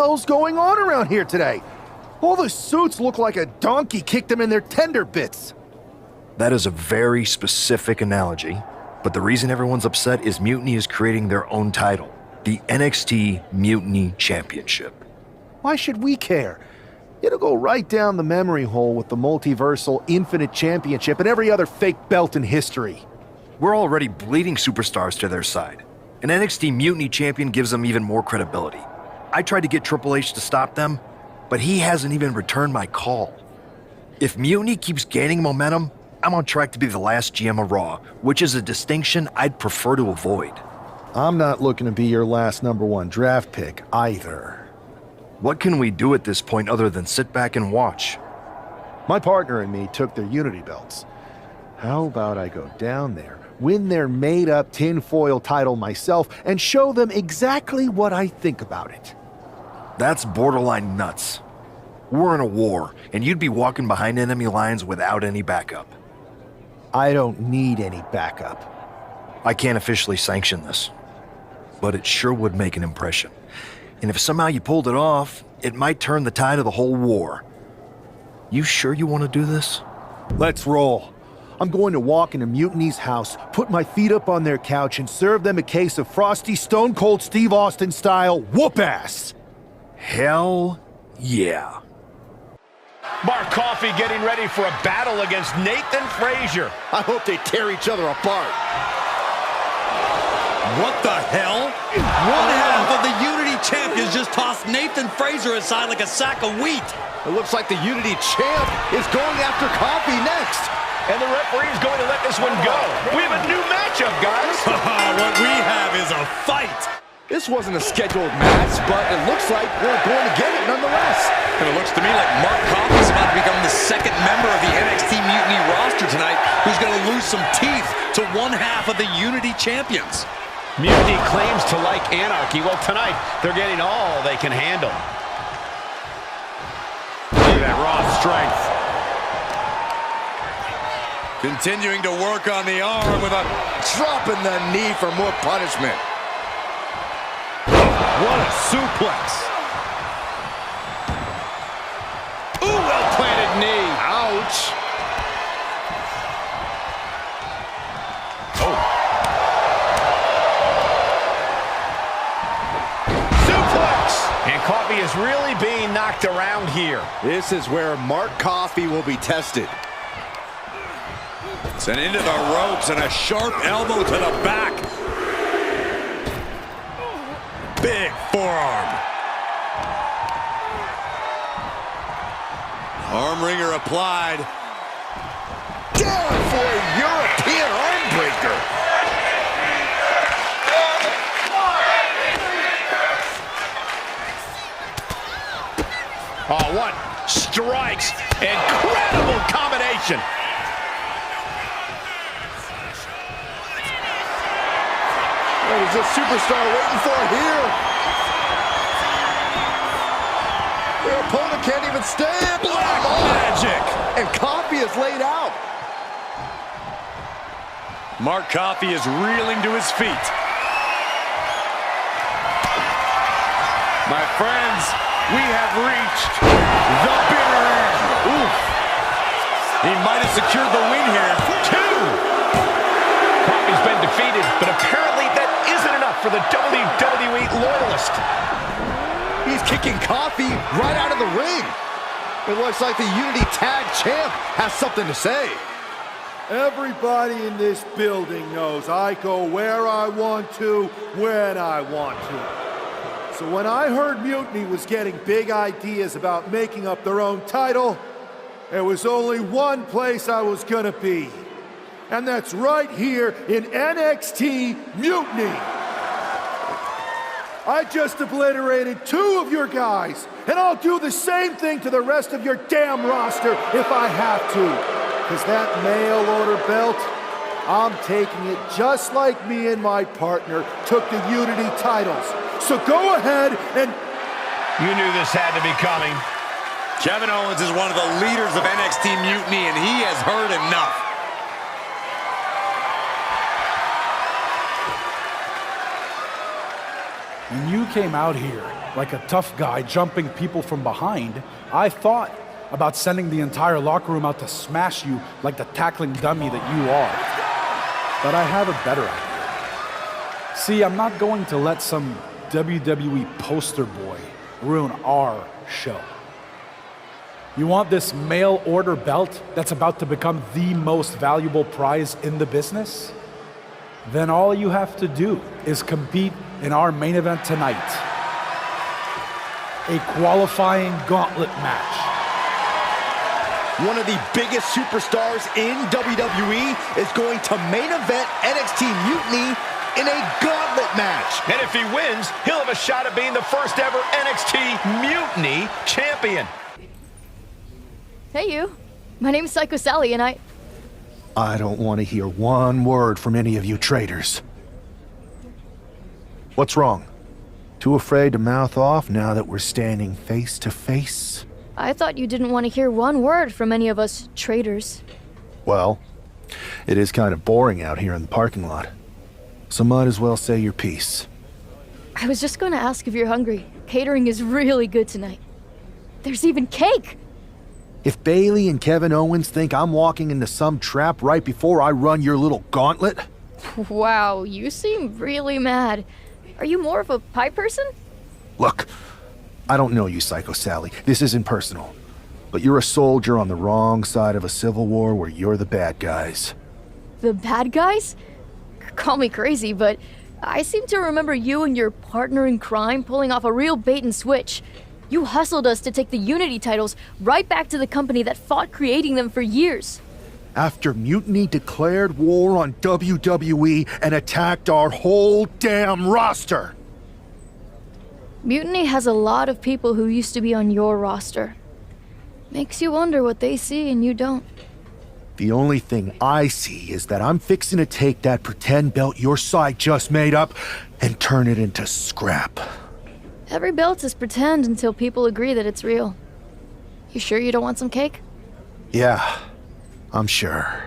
hell's going on around here today? All the suits look like a donkey kicked them in their tender bits. That is a very specific analogy, but the reason everyone's upset is Mutiny is creating their own title, the NXT Mutiny Championship. Why should we care? It'll go right down the memory hole with the multiversal Infinite Championship and every other fake belt in history. We're already bleeding superstars to their side. An NXT Mutiny champion gives them even more credibility. I tried to get Triple H to stop them, but he hasn't even returned my call. If Mutiny keeps gaining momentum, I'm on track to be the last GM of Raw, which is a distinction I'd prefer to avoid. I'm not looking to be your last #1 draft pick either. What can we do at this point other than sit back and watch? My partner and me took their Unity belts. How about I go down there, win their made-up tinfoil title myself, and show them exactly what I think about it? That's borderline nuts. We're in a war, and you'd be walking behind enemy lines without any backup. I don't need any backup. I can't officially sanction this, but it sure would make an impression. And if somehow you pulled it off, it might turn the tide of the whole war. You sure you want to do this? Let's roll. I'm going to walk into Mutiny's house, put my feet up on their couch, and serve them a case of frosty Stone Cold Steve Austin style whoop-ass. Hell yeah. Mark Coffey getting ready for a battle against Nathan Frazier. I hope they tear each other apart. What the hell? One half of the Unity champions just tossed Nathan Frazier aside like a sack of wheat. It looks like the Unity champ is going after Coffey next. And the referee's going to let this one go. We have a new matchup, guys. What we have is a fight. This wasn't a scheduled match, but it looks like we're going to get it nonetheless. And it looks to me like Mark Coffey's about to become the second member of the NXT Mutiny roster tonight who's going to lose some teeth to one half of the Unity champions. Mutiny claims to like anarchy. Well, tonight, they're getting all they can handle. Look at that raw strength. Continuing to work on the arm with a Drop in the knee for more punishment. What a suplex. Ooh, well-planted knee. Ouch. And Coffey is really being knocked around here. This is where Mark Coffey will be tested. sent into the ropes and a sharp elbow to the back. Big forearm. Arm wringer applied. Down for a European arm breaker. Oh, what strikes. Incredible combination. What is this superstar waiting for here? Their opponent can't even stand. Black magic. And Coffey is laid out. Mark Coffey is reeling to his feet. My friends, we have reached the bitter end. Oof. He might have secured the win here. 2. Coffey's been defeated, but apparently that isn't enough for the WWE loyalist. He's kicking Coffey right out of the ring. It looks like the Unity Tag Champ has something to say. Everybody in this building knows I go where I want to, when I want to. So when I heard Mutiny was getting big ideas about making up their own title, there was only one place I was gonna be. And that's right here in NXT Mutiny. I just obliterated 2 of your guys, and I'll do the same thing to the rest of your damn roster if I have to. Because that mail order belt, I'm taking it just like me and my partner took the Unity titles. So go ahead and... You knew this had to be coming. Kevin Owens is one of the leaders of NXT Mutiny, and he has heard enough. When you came out here like a tough guy jumping people from behind, I thought about sending the entire locker room out to smash you like the tackling dummy that you are. But I have a better idea. See, I'm not going to let some WWE poster boy ruin our show. You want this mail order belt that's about to become the most valuable prize in the business? Then all you have to do is compete in our main event tonight. A qualifying gauntlet match. One of the biggest superstars in WWE is going to main event NXT Mutiny in a gauntlet match. And if he wins, he'll have a shot at being the first ever NXT Mutiny champion. Hey, you. My name's Psycho Sally, and I don't want to hear one word from any of you traitors. What's wrong? Too afraid to mouth off now that we're standing face to face? I thought you didn't want to hear one word from any of us traitors. Well, it is kind of boring out here in the parking lot. So might as well say your piece. I was just going to ask if you're hungry. Catering is really good tonight. There's even cake! If Bailey and Kevin Owens think I'm walking into some trap right before I run your little gauntlet... Wow, you seem really mad. Are you more of a pie person? Look, I don't know you, Psycho Sally. This isn't personal. But you're a soldier on the wrong side of a civil war where you're the bad guys. The bad guys? Call me crazy, but I seem to remember you and your partner in crime pulling off a real bait and switch. You hustled us to take the Unity titles right back to the company that fought creating them for years. After Mutiny declared war on WWE and attacked our whole damn roster. Mutiny has a lot of people who used to be on your roster. Makes you wonder what they see and you don't. The only thing I see is that I'm fixing to take that pretend belt your side just made up and turn it into scrap. Every belt is pretend until people agree that it's real. You sure you don't want some cake? Yeah, I'm sure.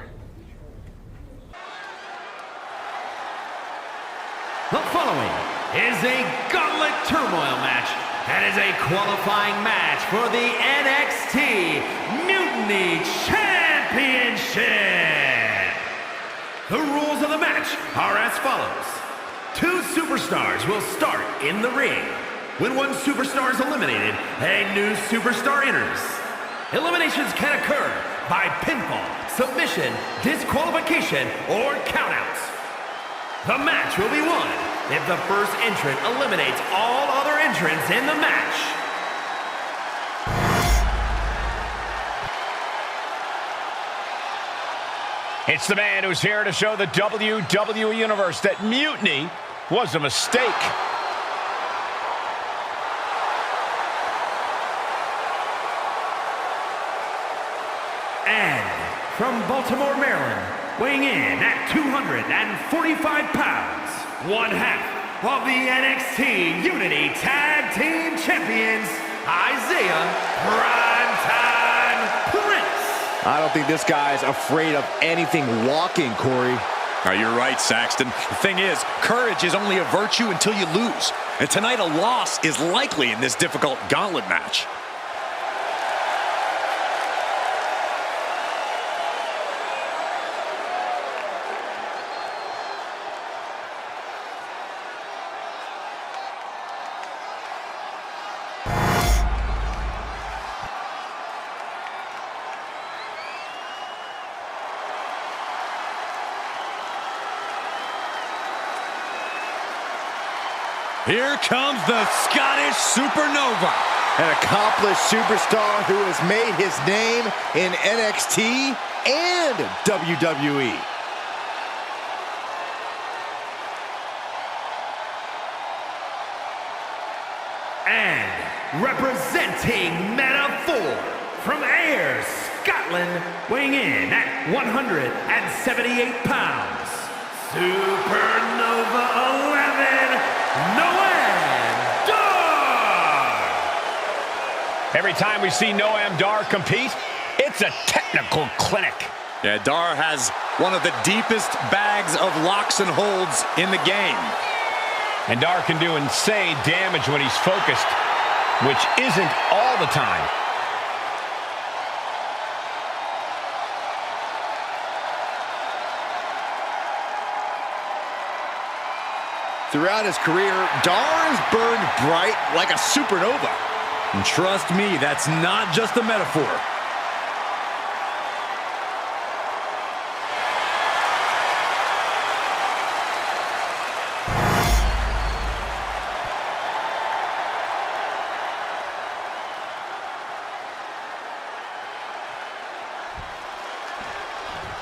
The following is a Gauntlet Turmoil match and is a qualifying match for the NXT Mutiny Championship. The rules of the match are as follows. 2 superstars will start in the ring. When one superstar is eliminated, a new superstar enters. Eliminations can occur by pinfall, submission, disqualification, or countouts. The match will be won if the first entrant eliminates all other entrants in the match. It's the man who's here to show the WWE Universe that Mutiny was a mistake. And from Baltimore, Maryland, weighing in at 245 pounds, one half of the NXT Unity Tag Team Champions, Isaiah Primetime Prince. I don't think this guy's afraid of anything walking, Corey. You're right, Saxton. The thing is, courage is only a virtue until you lose. And tonight a loss is likely in this difficult gauntlet match. Here comes the Scottish Supernova. An accomplished superstar who has made his name in NXT and WWE. And representing Meta-4 from Ayr, Scotland, weighing in at 178 pounds, Supernova 11, Noam Dar! Every time we see Noam Dar compete, it's a technical clinic. Yeah, Dar has one of the deepest bags of locks and holds in the game. And Dar can do insane damage when he's focused, which isn't all the time. Throughout his career, Dar has burned bright like a supernova. And trust me, that's not just a metaphor.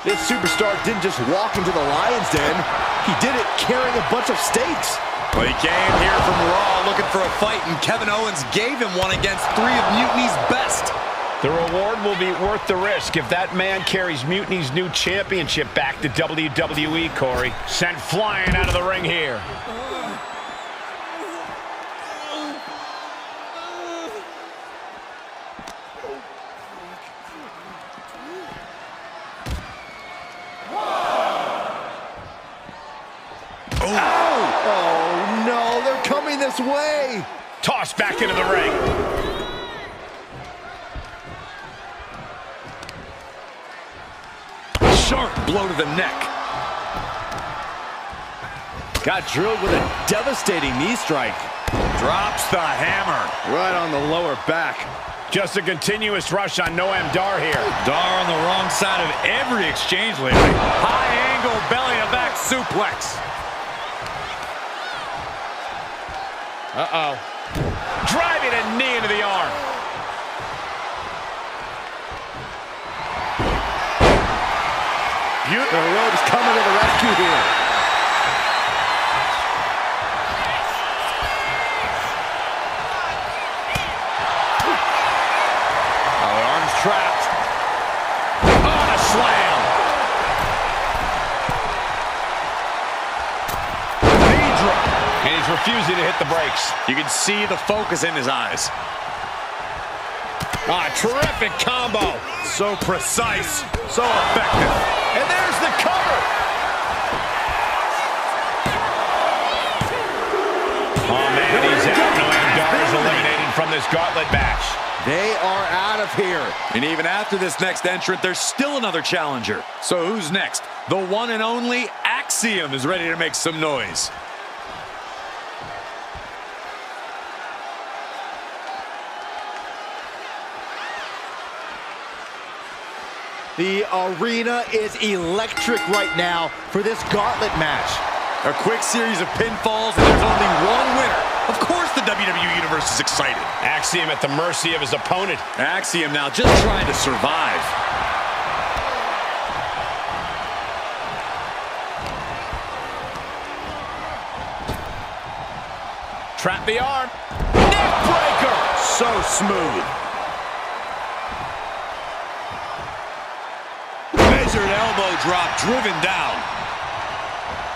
This superstar didn't just walk into the Lion's Den. He did it carrying a bunch of stakes. Well, he came here from Raw looking for a fight, and Kevin Owens gave him one against 3 of Mutiny's best. The reward will be worth the risk if that man carries Mutiny's new championship back to WWE, Corey. Sent flying out of the ring here. Oh, no, they're coming this way. Tossed back into the ring. Sharp blow to the neck. Got drilled with a devastating knee strike. Drops the hammer. Right on the lower back. Just a continuous rush on Noam Dar here. Dar on the wrong side of every exchange lately. High angle belly-to-back suplex. Uh-oh. Driving a knee into the arm. The Road is coming to the rescue here. Oh, the arm's trapped. Oh, the slam. Knee drop. And he's refusing to hit the brakes. You can see the focus in his eyes. Ah, terrific combo. So precise, so effective. And there's the cover. Oh, man, he's out. Noam Dar is eliminated from this gauntlet match. They are out of here. And even after this next entrant, there's still another challenger. So who's next? The one and only Axiom is ready to make some noise. The arena is electric right now for this gauntlet match. A quick series of pinfalls, and there's only one winner. Of course the WWE Universe is excited. Axiom at the mercy of his opponent. Axiom now just trying to survive. Trap the arm. Neck breaker. So smooth. Measured elbow drop, driven down.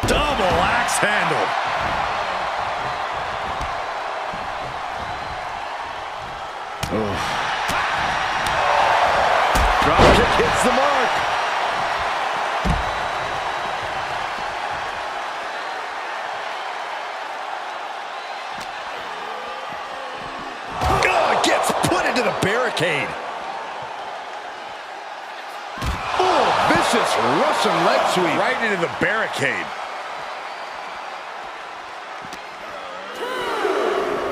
Double axe handle. Drop kick hits the mark. Oh, it gets put into the barricade. Vicious Russian leg sweep. Right into the barricade.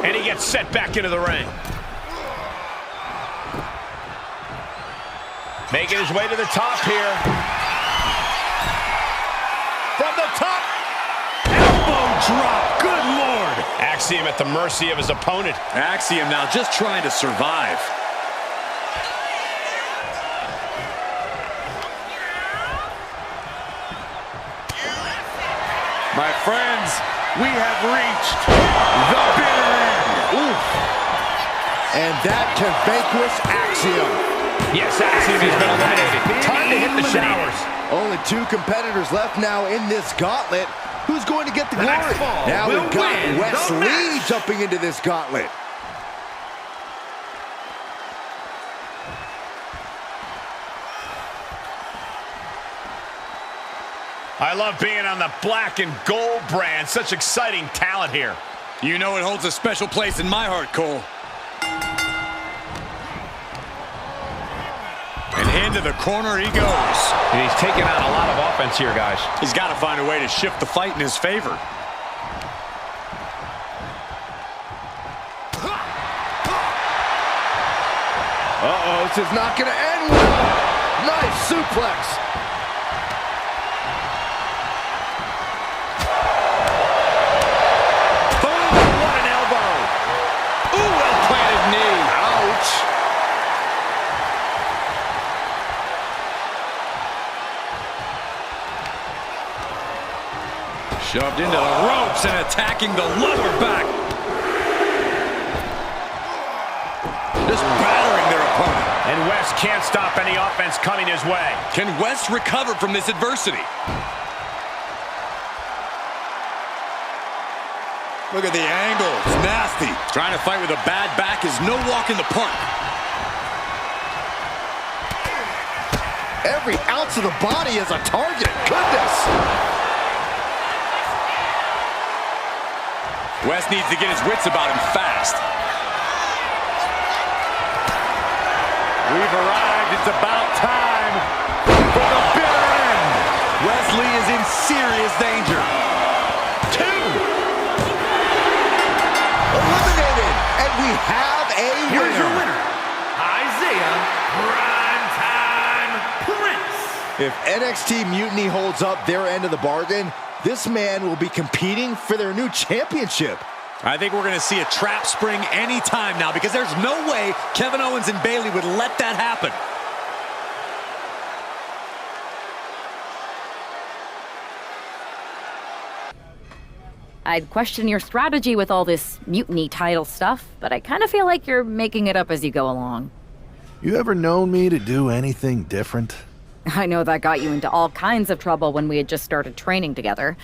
And he gets set back into the ring. Making his way to the top here. From the top. Elbow drop. Good Lord. Axiom at the mercy of his opponent. Axiom now just trying to survive. My friends, we have reached the bitter end. Oof. And that can vanquish Axiom. Yes, Axiom has been eliminated. Time to hit the showers. Only 2 competitors left now in this gauntlet. Who's going to get the glory? Now we've got Wes Lee jumping into this gauntlet. I love being on the black and gold brand. Such exciting talent here. You know it holds a special place in my heart, Cole. And into the corner he goes. And he's taking on a lot of offense here, guys. He's got to find a way to shift the fight in his favor. Uh-oh, this is not going to end well. Nice suplex. Boom, what an elbow. Ooh, well-planted knee. Ouch. Shoved into the ropes and attacking the lower back. Just battering their opponent. And West can't stop any offense coming his way. Can West recover from this adversity? Look at the angle. It's nasty. Trying to fight with a bad back is no walk in the park. Every ounce of the body is a target. Goodness. West needs to get his wits about him fast. We've arrived. It's about time for the bitter end. Wesley is in serious danger. 2. Eliminated. And we have a winner. Here's your winner, Isaiah Primetime Prince. If NXT Mutiny holds up their end of the bargain, this man will be competing for their new championship. I think we're going to see a trap spring anytime now because there's no way Kevin Owens and Bayley would let that happen. I'd question your strategy with all this Mutiny title stuff, but I kind of feel like you're making it up as you go along. You ever known me to do anything different? I know that got you into all kinds of trouble when we had just started training together.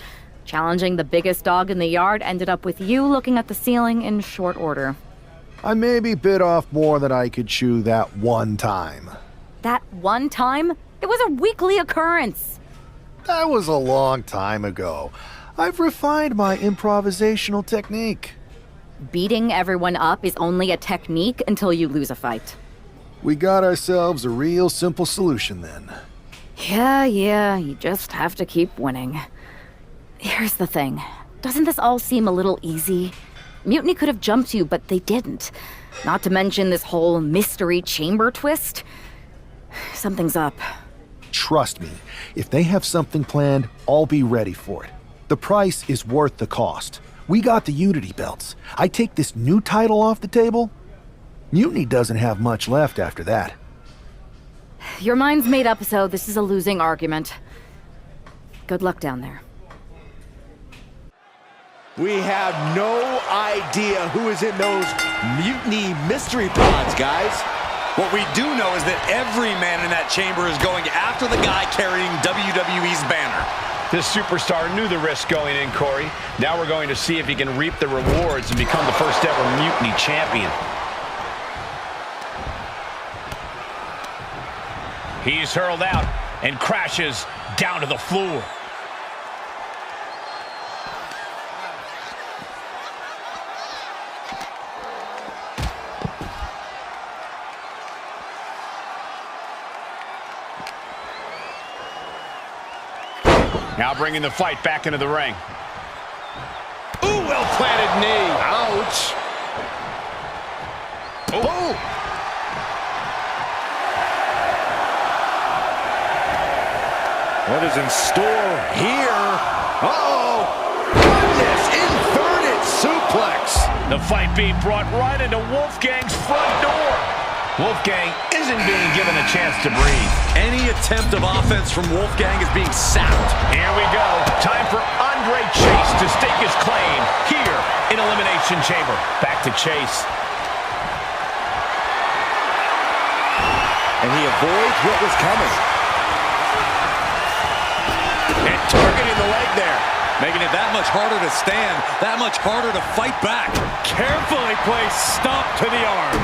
Challenging the biggest dog in the yard ended up with you looking at the ceiling in short order. I maybe bit off more than I could chew that one time. That one time? It was a weekly occurrence. That was a long time ago. I've refined my improvisational technique. Beating everyone up is only a technique until you lose a fight. We got ourselves a real simple solution then. Yeah, you just have to keep winning. Here's the thing. Doesn't this all seem a little easy? Mutiny could have jumped you, but they didn't. Not to mention this whole mystery chamber twist. Something's up. Trust me, if they have something planned, I'll be ready for it. The price is worth the cost. We got the Unity belts. I take this new title off the table, Mutiny doesn't have much left after that. Your mind's made up, so this is a losing argument. Good luck down there. We have no idea who is in those Mutiny mystery pods, guys. What we do know is that every man in that chamber is going after the guy carrying WWE's banner. This superstar knew the risk going in, Corey. Now we're going to see if he can reap the rewards and become the first ever Mutiny champion. He's hurled out and crashes down to the floor. Now bringing the fight back into the ring. Ooh, well-planted knee. Ouch. Oh. What is in store here? Uh-oh. Goodness, inverted suplex. The fight being brought right into Wolfgang's front door. Wolfgang isn't being given a chance to breathe. Any attempt of offense from Wolfgang is being sapped. Here we go. Time for Andre Chase to stake his claim here in Elimination Chamber. Back to Chase. And he avoids what was coming. And targeting the leg there. Making it that much harder to stand, that much harder to fight back. Carefully placed stomp to the arm.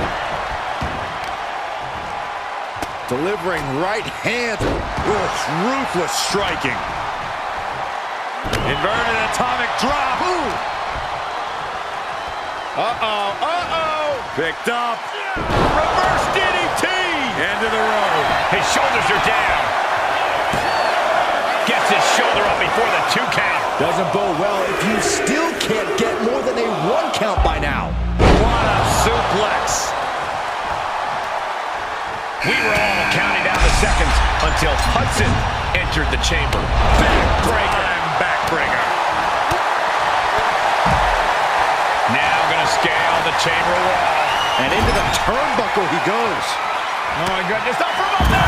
Delivering right hand. Ugh, ruthless striking. Inverted atomic drop. Ooh. Picked up. Reverse DDT. End of the road. His shoulders are down. Gets his shoulder up before the 2 count. Doesn't bode well if you still can't get more than a 1 count by now. What a suplex. We were all counting down the seconds until Hudson entered the chamber. Backbreaker. Now gonna scale the chamber wall. And into the turnbuckle he goes. Oh my goodness, not from up there!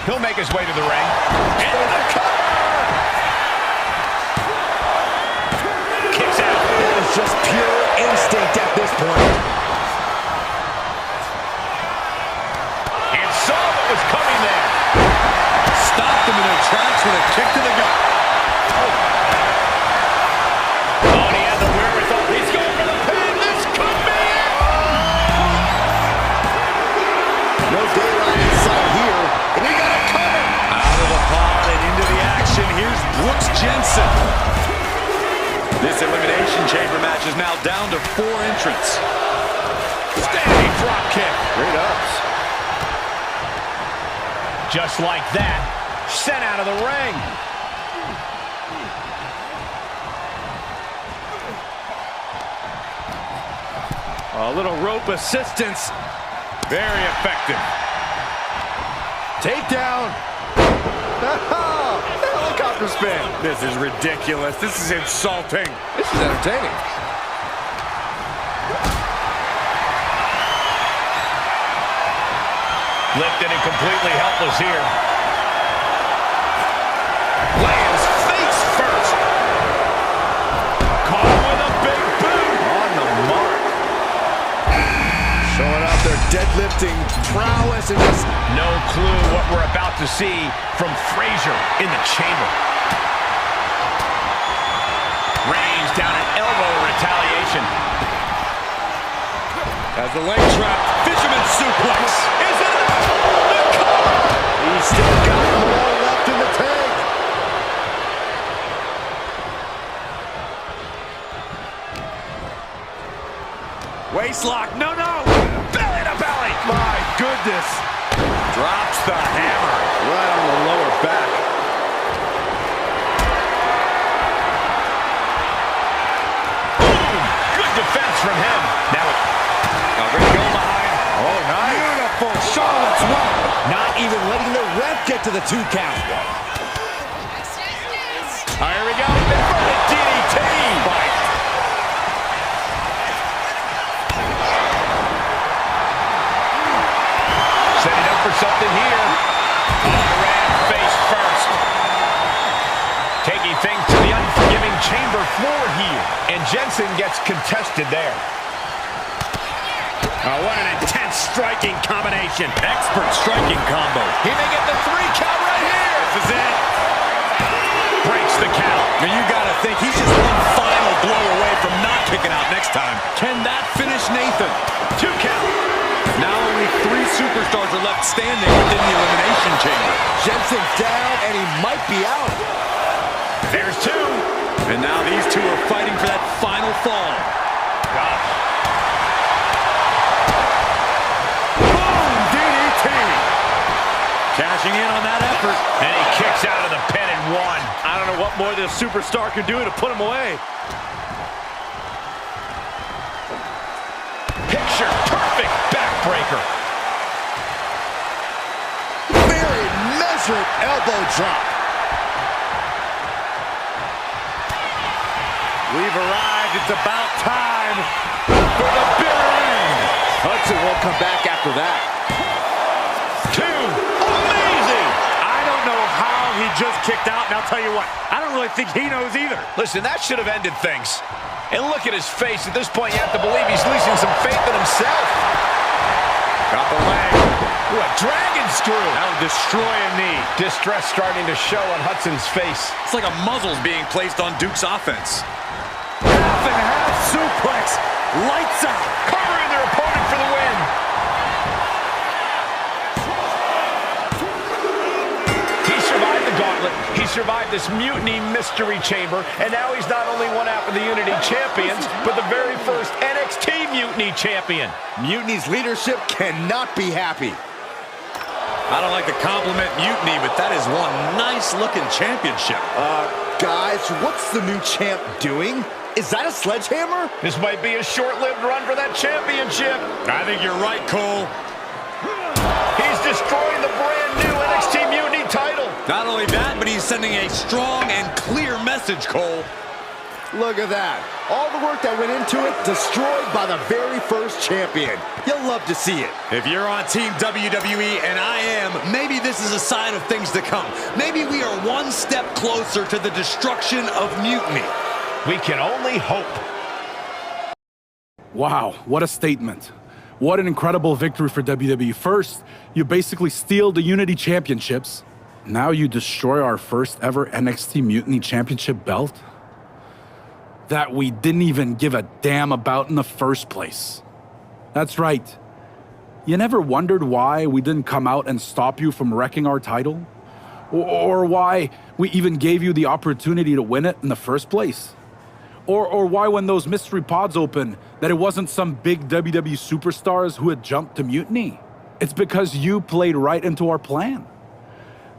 He'll make his way to the ring. Into the cover! Kicks out. That is just pure instinct at this point. And saw what was coming there. Stopped him in their tracks with a kick to the gut. Oh, and he had the wherewithal. He's going for the pin. This could be it. No daylight in sight here. And we got a cover. Out of the pod and into the action. Here's Brooks Jensen. This Elimination Chamber match is now down to 4 entrants. Standing drop kick. Great ups. Just like that, sent out of the ring. A little rope assistance. Very effective. Takedown. Helicopter spin. This is ridiculous. This is insulting. This is entertaining. Lifted and completely helpless here. Lands face first. Caught with a big boot. On the mark. Showing off their deadlifting prowess and just... No clue what we're about to see from Frazier in the chamber. Reigns down an elbow retaliation. As the leg trap, fisherman suplex. Is it the cover? He's still got more left in the tank. Waistlock, no. Belly to belly. My goodness. Drops the hammer. Right on the lower back. Boom. Good defense from him. Now Ready to go behind. Oh, nice. Beautiful Charlotte's Web. Not even letting the ref get to the 2 count. here we go. Inverted DDT. Setting up for something here. Ran face first. Taking things to the unforgiving chamber floor here. And Jensen gets contested there. Oh, what an intense striking combination. Expert striking combo. He may get the 3 count right here. This is it. Breaks the count. Now you gotta think he's just one final blow away from not kicking out next time. Can that finish Nathan? 2 count. Now only 3 superstars are left standing within the Elimination Chamber. Jensen's down, and he might be out. There's 2. And now these 2 are fighting for that final fall. Boom! DDT! Cashing in on that effort. And he kicks out of the pin and 1. I don't know what more this superstar can do to put him away. Picture perfect backbreaker. Very measured elbow drop. We've arrived. It's about time for the bitter end. Hudson won't come back after that. 2. Amazing. I don't know how he just kicked out, and I'll tell you what, I don't really think he knows either. Listen, that should have ended things. And look at his face. At this point, you have to believe he's losing some faith in himself. Got the leg. Ooh, a dragon screw. That'll destroy a knee. Distress starting to show on Hudson's face. It's like a muzzle's being placed on Duke's offense. half suplex. Lights out. Covering their opponent for the win. He survived the gauntlet. He survived this Mutiny mystery chamber. And now he's not only one half of the Unity champions, but the very first NXT Mutiny champion. Mutiny's leadership cannot be happy. I don't like to compliment Mutiny, but that is one nice-looking championship. Guys, what's the new champ doing? Is that a sledgehammer? This might be a short-lived run for that championship. I think you're right, Cole. He's destroying the brand new NXT Mutiny title. Not only that, but he's sending a strong and clear message, Cole. Look at that. All the work that went into it, destroyed by the very first champion. You'll love to see it. If you're on Team WWE, and I am, maybe this is a sign of things to come. Maybe we are one step closer to the destruction of Mutiny. We can only hope. Wow, what a statement. What an incredible victory for WWE. First, you basically steal the Unity Championships. Now you destroy our first ever NXT Mutiny Championship belt that we didn't even give a damn about in the first place. That's right. You never wondered why we didn't come out and stop you from wrecking our title? Or why we even gave you the opportunity to win it in the first place? Or why when those mystery pods opened that it wasn't some big WWE superstars who had jumped to Mutiny? It's because you played right into our plan.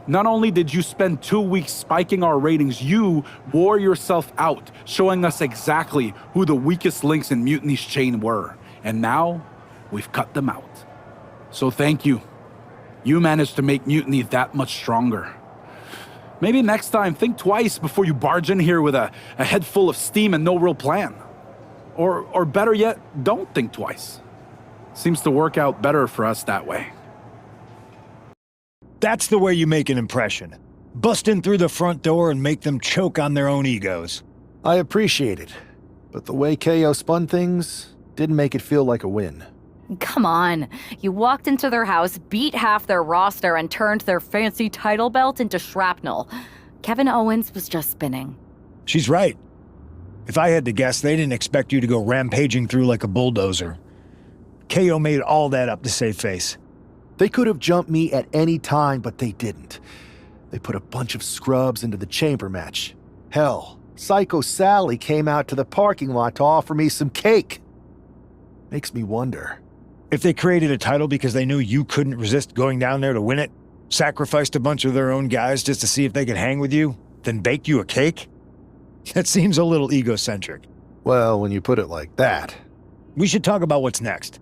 Not only did you spend 2 weeks spiking our ratings, you wore yourself out, showing us exactly who the weakest links in Mutiny's chain were. And now, we've cut them out. So thank you. You managed to make Mutiny that much stronger. Maybe next time, think twice before you barge in here with a head full of steam and no real plan. Or better yet, don't think twice. Seems to work out better for us that way. That's the way you make an impression. Bust in through the front door and make them choke on their own egos. I appreciate it, but the way KO spun things didn't make it feel like a win. Come on. You walked into their house, beat half their roster, and turned their fancy title belt into shrapnel. Kevin Owens was just spinning. She's right. If I had to guess, they didn't expect you to go rampaging through like a bulldozer. KO made all that up to save face. They could have jumped me at any time, but they didn't. They put a bunch of scrubs into the chamber match. Hell, Psycho Sally came out to the parking lot to offer me some cake. Makes me wonder. If they created a title because they knew you couldn't resist going down there to win it, sacrificed a bunch of their own guys just to see if they could hang with you, then baked you a cake? That seems a little egocentric. Well, when you put it like that. We should talk about what's next.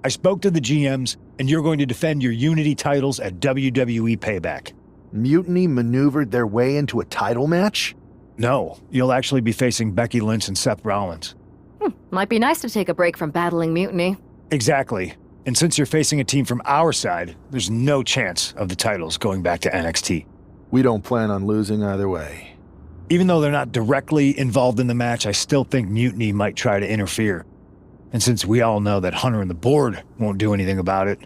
I spoke to the GMs, and you're going to defend your Unity titles at WWE Payback. Mutiny maneuvered their way into a title match? No, you'll actually be facing Becky Lynch and Seth Rollins. Might be nice to take a break from battling Mutiny. Exactly. And since you're facing a team from our side, there's no chance of the titles going back to NXT. We don't plan on losing either way. Even though they're not directly involved in the match, I still think Mutiny might try to interfere. And since we all know that Hunter and the board won't do anything about it,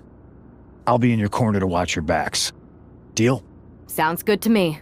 I'll be in your corner to watch your backs. Deal? Sounds good to me.